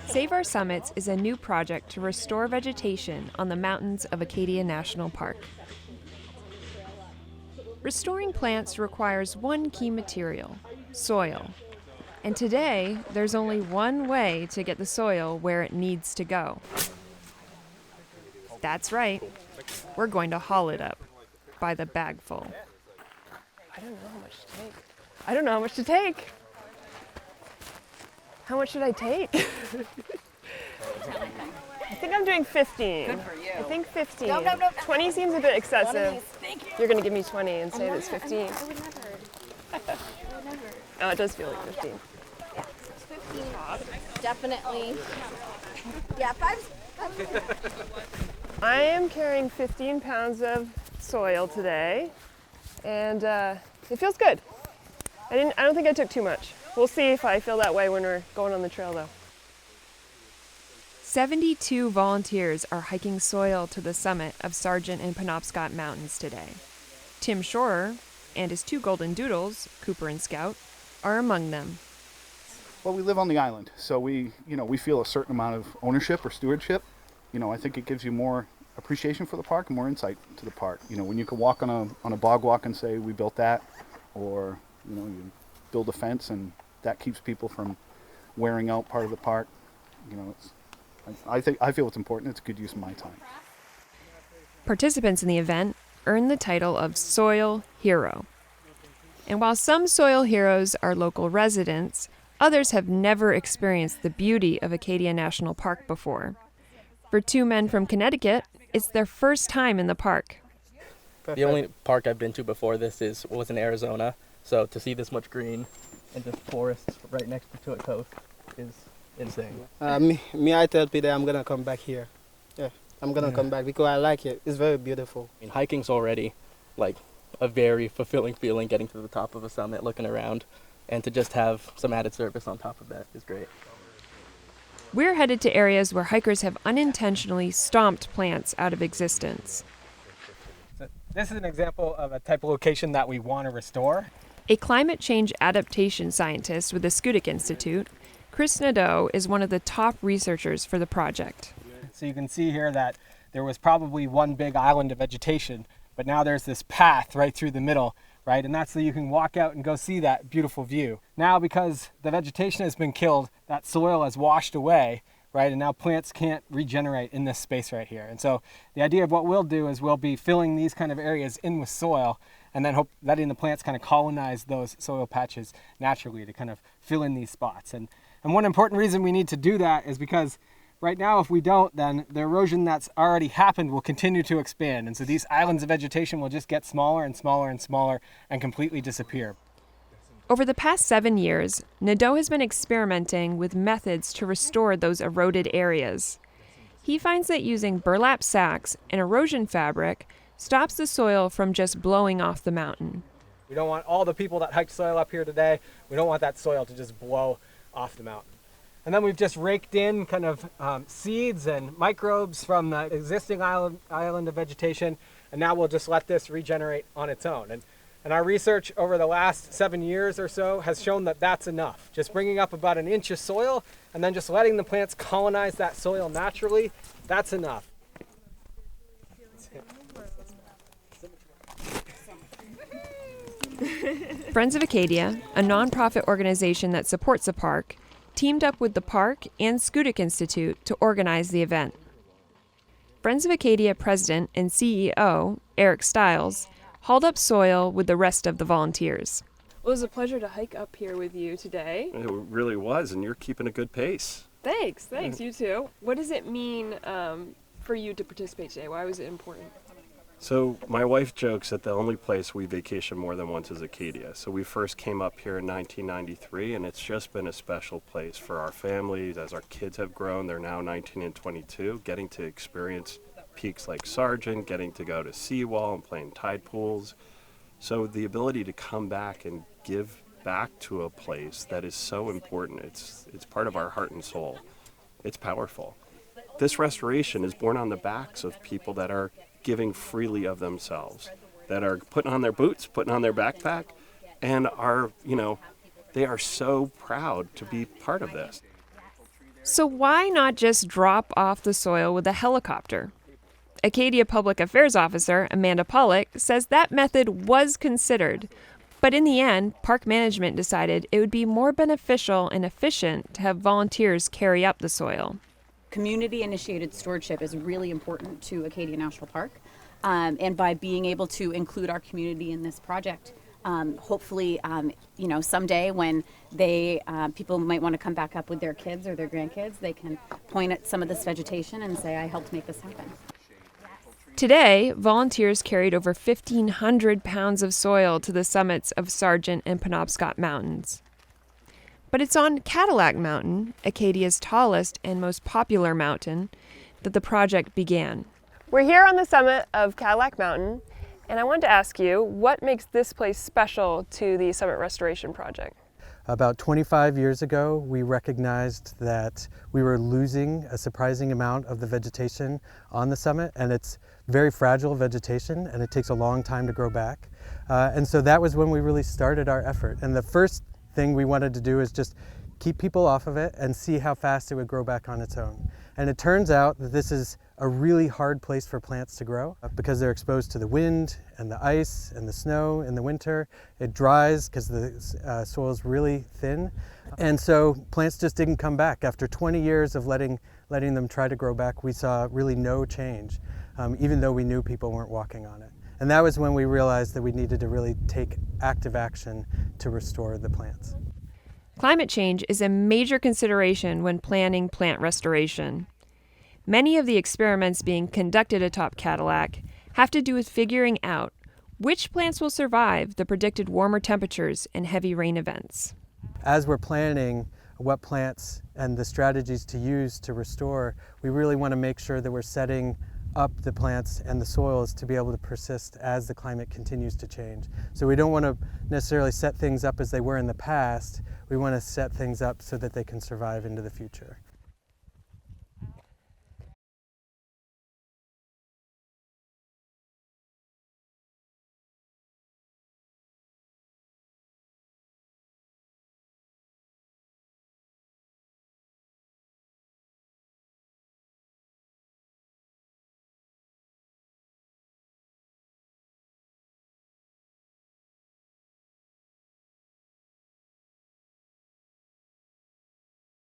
Save Our Summits is a new project to restore vegetation on the mountains of Acadia National Park. Restoring plants requires one key material, soil. And today, there's only one way to get the soil where it needs to go. That's right. We're going to haul it up by the bagful. I don't know how much to take. I don't know how much to take. How much should I take? I think I'm doing 15. Good for you. I think 15. No. 20 seems a bit excessive. You're going to give me 20 and say it's 15. I would never. Oh, it does feel like 15. Yeah, it's 15. Definitely. Yeah, 5. I am carrying 15 pounds of soil today, and it feels good. I don't think I took too much. We'll see if I feel that way when we're going on the trail, though. 72 volunteers are hiking soil to the summit of Sargent and Penobscot Mountains today. Tim Shorer and his 2 golden doodles, Cooper and Scout, are among them. Well, we live on the island, so we feel a certain amount of ownership or stewardship. I think it gives you more appreciation for the park and more insight to the park. When you can walk on a bog walk and say, we built that, or, you build a fence and that keeps people from wearing out part of the park. I feel it's important. It's a good use of my time. Participants in the event earn the title of Soil Hero. And while some soil heroes are local residents, others have never experienced the beauty of Acadia National Park before. For 2 men from Connecticut, it's their first time in the park. The only park I've been to before this was in Arizona, so to see this much green and just forests right next to it coast is insane. I tell people I'm gonna come back here. Yeah, I'm gonna come back because I like it. It's very beautiful. Hiking's already like a very fulfilling feeling, getting to the top of a summit, looking around, and to just have some added service on top of that is great. We're headed to areas where hikers have unintentionally stomped plants out of existence. So this is an example of a type of location that we want to restore. A climate change adaptation scientist with the Schoodic Institute, Chris Nadeau is one of the top researchers for the project. So you can see here that there was probably one big island of vegetation, but now there's this path right through the middle, right? And that's so you can walk out and go see that beautiful view. Now, because the vegetation has been killed, that soil has washed away, right? And now plants can't regenerate in this space right here. And so the idea of what we'll do is we'll be filling these kind of areas in with soil and then letting the plants kind of colonize those soil patches naturally to kind of fill in these spots. And one important reason we need to do that is because right now, if we don't, then the erosion that's already happened will continue to expand. And so these islands of vegetation will just get smaller and smaller and smaller and completely disappear. Over the past 7 years, Nadeau has been experimenting with methods to restore those eroded areas. He finds that using burlap sacks and erosion fabric stops the soil from just blowing off the mountain. We don't want all the people that hiked soil up here today, we don't want that soil to just blow off the mountain. And then we've just raked in kind of seeds and microbes from the existing island of vegetation, and now we'll just let this regenerate on its own. And our research over the last 7 years or so has shown that that's enough. Just bringing up about an inch of soil and then just letting the plants colonize that soil naturally, that's enough. Friends of Acadia, a nonprofit organization that supports the park, teamed up with the park and Schoodic Institute to organize the event. Friends of Acadia president and CEO, Eric Stiles, hauled up soil with the rest of the volunteers. Well, it was a pleasure to hike up here with you today. It really was, and you're keeping a good pace. Thanks, you too. What does it mean for you to participate today? Why was it important? So my wife jokes that the only place we vacation more than once is Acadia. So we first came up here in 1993, and it's just been a special place for our families. As our kids have grown, they're now 19 and 22, getting to experience peaks like Sargent, getting to go to Seawall and play in tide pools. So the ability to come back and give back to a place that is so important, it's part of our heart and soul. It's powerful. This restoration is born on the backs of people that are giving freely of themselves, that are putting on their boots, putting on their backpack, and are, they are so proud to be part of this. So why not just drop off the soil with a helicopter? Acadia Public Affairs Officer Amanda Pollock says that method was considered, but in the end, park management decided it would be more beneficial and efficient to have volunteers carry up the soil. Community-initiated stewardship is really important to Acadia National Park, and by being able to include our community in this project, hopefully, someday when people might want to come back up with their kids or their grandkids, they can point at some of this vegetation and say, I helped make this happen. Today, volunteers carried over 1,500 pounds of soil to the summits of Sargent and Penobscot Mountains. But it's on Cadillac Mountain, Acadia's tallest and most popular mountain, that the project began. We're here on the summit of Cadillac Mountain, and I wanted to ask you, what makes this place special to the Summit Restoration Project? About 25 years ago, we recognized that we were losing a surprising amount of the vegetation on the summit, and it's very fragile vegetation, and it takes a long time to grow back. And so that was when we really started our effort. And the first thing we wanted to do is just keep people off of it and see how fast it would grow back on its own. And it turns out that this is a really hard place for plants to grow because they're exposed to the wind and the ice and the snow in the winter. It dries because the soil is really thin. And so plants just didn't come back. After 20 years of letting them try to grow back, we saw really no change, even though we knew people weren't walking on it. And that was when we realized that we needed to really take active action to restore the plants. Climate change is a major consideration when planning plant restoration. Many of the experiments being conducted atop Cadillac have to do with figuring out which plants will survive the predicted warmer temperatures and heavy rain events. As we're planning what plants and the strategies to use to restore, we really want to make sure that we're setting up the plants and the soils to be able to persist as the climate continues to change. So we don't want to necessarily set things up as they were in the past. We want to set things up so that they can survive into the future.